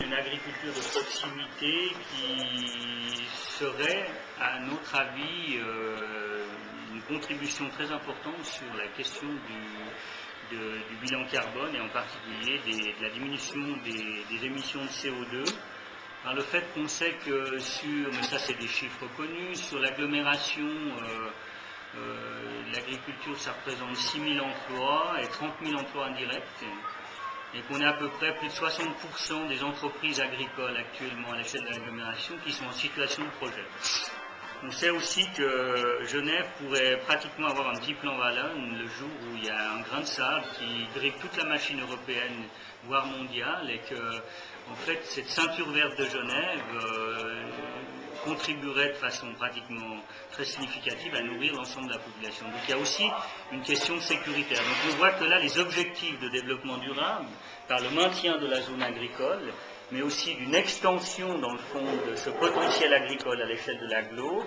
Une agriculture de proximité qui serait, à notre avis, une contribution très importante sur la question du bilan carbone et en particulier de la diminution des émissions de CO2. Par le fait qu'on sait que mais ça c'est des chiffres connus, sur l'agglomération, l'agriculture ça représente 6 000 emplois et 30 000 emplois indirects. Et qu'on a à peu près plus de 60% des entreprises agricoles actuellement à l'échelle de l'agglomération qui sont en situation de projet. On sait aussi que Genève pourrait pratiquement avoir un petit plan Wallonne le jour où il y a un grain de sable qui drive toute la machine européenne, voire mondiale, et que, en fait, cette ceinture verte de Genève contribuerait de façon pratiquement très significative à nourrir l'ensemble de la population. Donc il y a aussi une question sécuritaire. Donc on voit que là, les objectifs de développement durable, par le maintien de la zone agricole, mais aussi d'une extension, dans le fond, de ce potentiel agricole à l'échelle de l'agglo,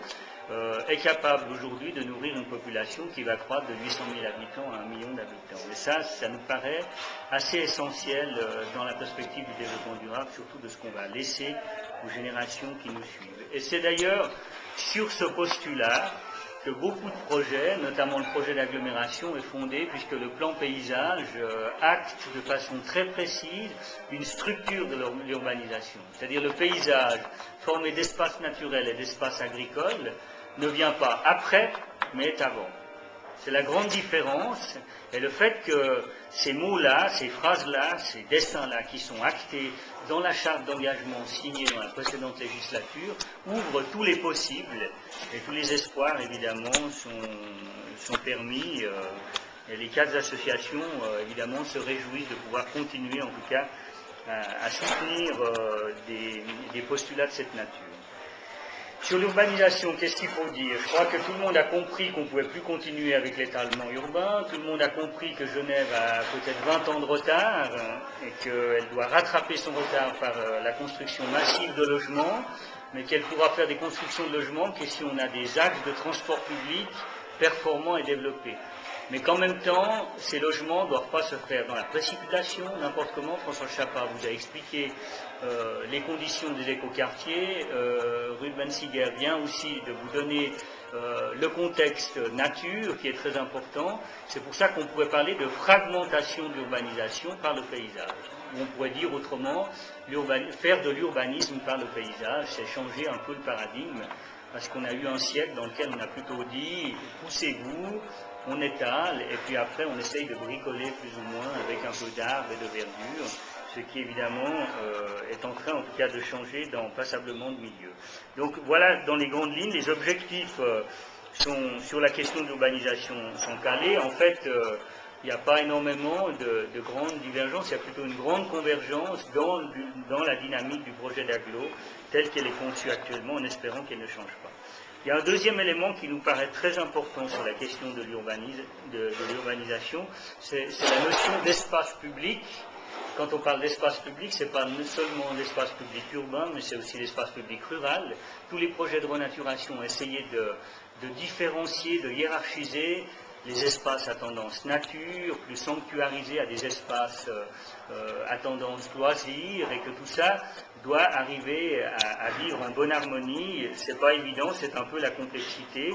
est capable aujourd'hui de nourrir une population qui va croître de 800 000 habitants à 1 million d'habitants. Et ça nous paraît assez essentiel dans la perspective du développement durable, surtout de ce qu'on va laisser aux générations qui nous suivent. Et c'est d'ailleurs sur ce postulat que beaucoup de projets, notamment le projet d'agglomération, est fondé puisque le plan paysage acte de façon très précise une structure de l'urbanisation. C'est-à-dire le paysage formé d'espaces naturels et d'espaces agricoles ne vient pas après, mais est avant. C'est la grande différence, et le fait que ces mots-là, ces phrases-là, ces dessins-là qui sont actés dans la charte d'engagement signée dans la précédente législature ouvrent tous les possibles, et tous les espoirs, évidemment, sont permis, et les quatre associations, évidemment, se réjouissent de pouvoir continuer, en tout cas, à soutenir des postulats de cette nature. Sur l'urbanisation, qu'est-ce qu'il faut dire? Je crois que tout le monde a compris qu'on ne pouvait plus continuer avec l'étalement urbain, tout le monde a compris que Genève a peut-être 20 ans de retard et qu'elle doit rattraper son retard par la construction massive de logements, mais qu'elle pourra faire des constructions de logements que si on a des axes de transport public performants et développés. Mais qu'en même temps, ces logements ne doivent pas se faire dans la précipitation, n'importe comment. François Chapard vous a expliqué les conditions des écoquartiers. Ruben Siger vient aussi de vous donner le contexte nature qui est très important. C'est pour ça qu'on pourrait parler de fragmentation de l'urbanisation par le paysage. Ou on pourrait dire autrement, faire de l'urbanisme par le paysage, c'est changer un peu le paradigme, parce qu'on a eu un siècle dans lequel on a plutôt dit « poussez-vous », on étale, et puis après on essaye de bricoler plus ou moins avec un peu d'arbres et de verdure, ce qui évidemment est en train en tout cas de changer passablement de milieu. Donc voilà, dans les grandes lignes, les objectifs sur la question de l'urbanisation sont calés. En fait, il n'y a pas énormément de grandes divergences, il y a plutôt une grande convergence dans la dynamique du projet d'agglo, telle qu'elle est conçue actuellement, en espérant qu'elle ne change pas. Il y a un deuxième élément qui nous paraît très important sur la question de l'urbanisation, c'est la notion d'espace public. Quand on parle d'espace public, ce n'est pas seulement l'espace public urbain, mais c'est aussi l'espace public rural. Tous les projets de renaturation ont essayé de différencier, de hiérarchiser les espaces à tendance nature, plus sanctuarisés à des espaces à tendance loisir, et que tout ça doit arriver à vivre en bonne harmonie. C'est pas évident, c'est un peu la complexité,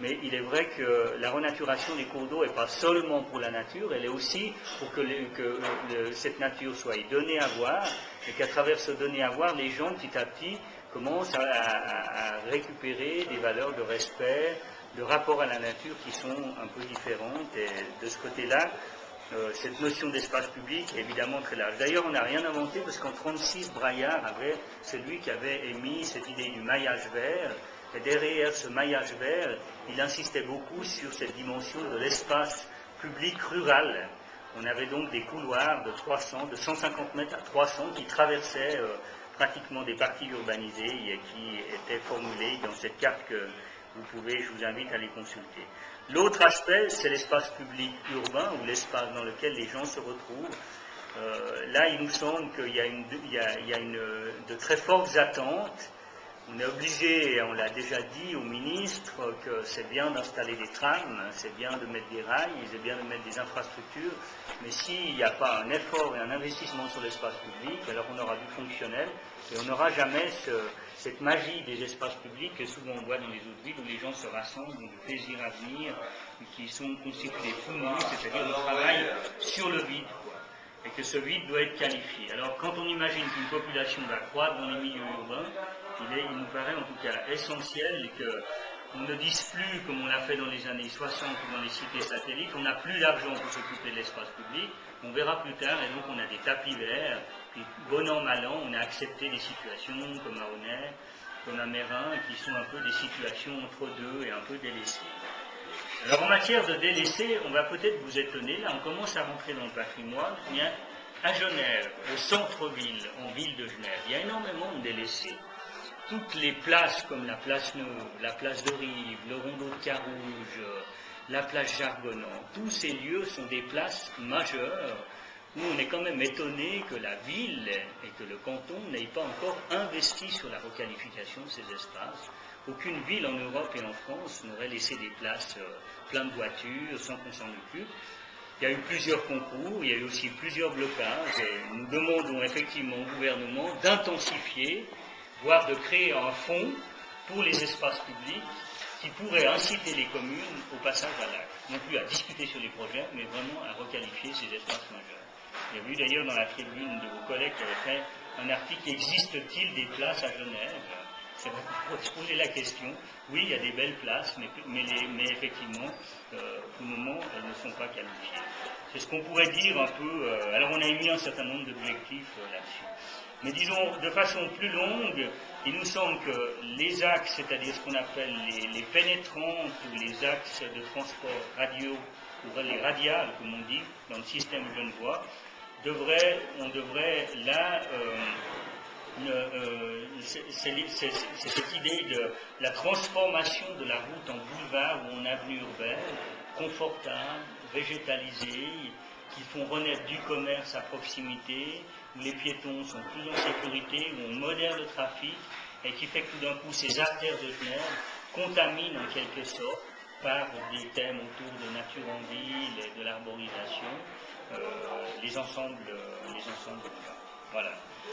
mais il est vrai que la renaturation des cours d'eau n'est pas seulement pour la nature, elle est aussi pour que cette nature soit donnée à voir, et qu'à travers ce donner à voir, les gens petit à petit commencent à récupérer des valeurs de respect, de rapport à la nature qui sont un peu différentes, et de ce côté-là, cette notion d'espace public est évidemment très large. D'ailleurs, on n'a rien inventé parce qu'en 1936, Braillard c'est lui qui avait émis cette idée du maillage vert, et derrière ce maillage vert, il insistait beaucoup sur cette dimension de l'espace public rural. On avait donc des couloirs de 150 mètres à 300 qui traversaient pratiquement des parties urbanisées et qui étaient formulées dans cette carte que je vous invite à les consulter. L'autre aspect, c'est l'espace public urbain, ou l'espace dans lequel les gens se retrouvent. Là, il nous semble qu'il y a de très fortes attentes On est obligé, on l'a déjà dit au ministre, que c'est bien d'installer des trams, c'est bien de mettre des rails, c'est bien de mettre des infrastructures, mais s'il n'y a pas un effort et un investissement sur l'espace public, alors on aura du fonctionnel et on n'aura jamais cette magie des espaces publics que souvent on voit dans les autres villes où les gens se rassemblent, ont du plaisir à venir, qui sont constitués de full-nuit, c'est-à-dire on travaille sur le vide, quoi, et que ce vide doit être qualifié. Alors quand on imagine qu'une population va croître dans les milieux urbains, il nous paraît en tout cas essentiel qu'on ne dise plus, comme on l'a fait dans les années 60 ou dans les cités satellites, on n'a plus d'argent pour s'occuper de l'espace public, on verra plus tard, et donc on a des tapis verts, et bon an, mal an, on a accepté des situations comme à Honnay, comme à Mérin, qui sont un peu des situations entre deux et un peu délaissées. Alors en matière de délaissés, on va peut-être vous étonner, là on commence à rentrer dans le patrimoine, bien, à Genève, au centre-ville, en ville de Genève, il y a énormément de délaissés. Toutes les places comme la place Neuve, la place de Rive, le rondeau de Carouge, la place Jargonnant, tous ces lieux sont des places majeures où on est quand même étonné que la ville et que le canton n'aient pas encore investi sur la requalification de ces espaces. Aucune ville en Europe et en France n'aurait laissé des places pleines de voitures sans qu'on s'en occupe. Il y a eu plusieurs concours, il y a eu aussi plusieurs blocages et nous demandons effectivement au gouvernement d'intensifier, voire de créer un fonds pour les espaces publics qui pourrait inciter les communes au passage à l'acte. Non plus à discuter sur les projets, mais vraiment à requalifier ces espaces majeurs. Il y a vu d'ailleurs dans la tribune de vos collègues qui avaient fait un article, existe-t-il des places à Genève? C'est vrai qu'on peut se poser la question. Oui, il y a des belles places, mais effectivement, pour le moment, elles ne sont pas qualifiées. C'est ce qu'on pourrait dire un peu. Alors, on a émis un certain nombre d'objectifs là-dessus. Mais disons, de façon plus longue, il nous semble que les axes, c'est-à-dire ce qu'on appelle les pénétrantes ou les axes de transport radio, ou les radiales, comme on dit, dans le système genevois, on devrait là. C'est cette idée de la transformation de la route en boulevard ou en avenue urbaine, confortable, végétalisée, qui font renaître du commerce à proximité, où les piétons sont plus en sécurité, où on modère le trafic, et qui fait que tout d'un coup ces artères de Genève contaminent en quelque sorte par des thèmes autour de nature en ville et de l'arborisation, les ensembles urbains. Voilà.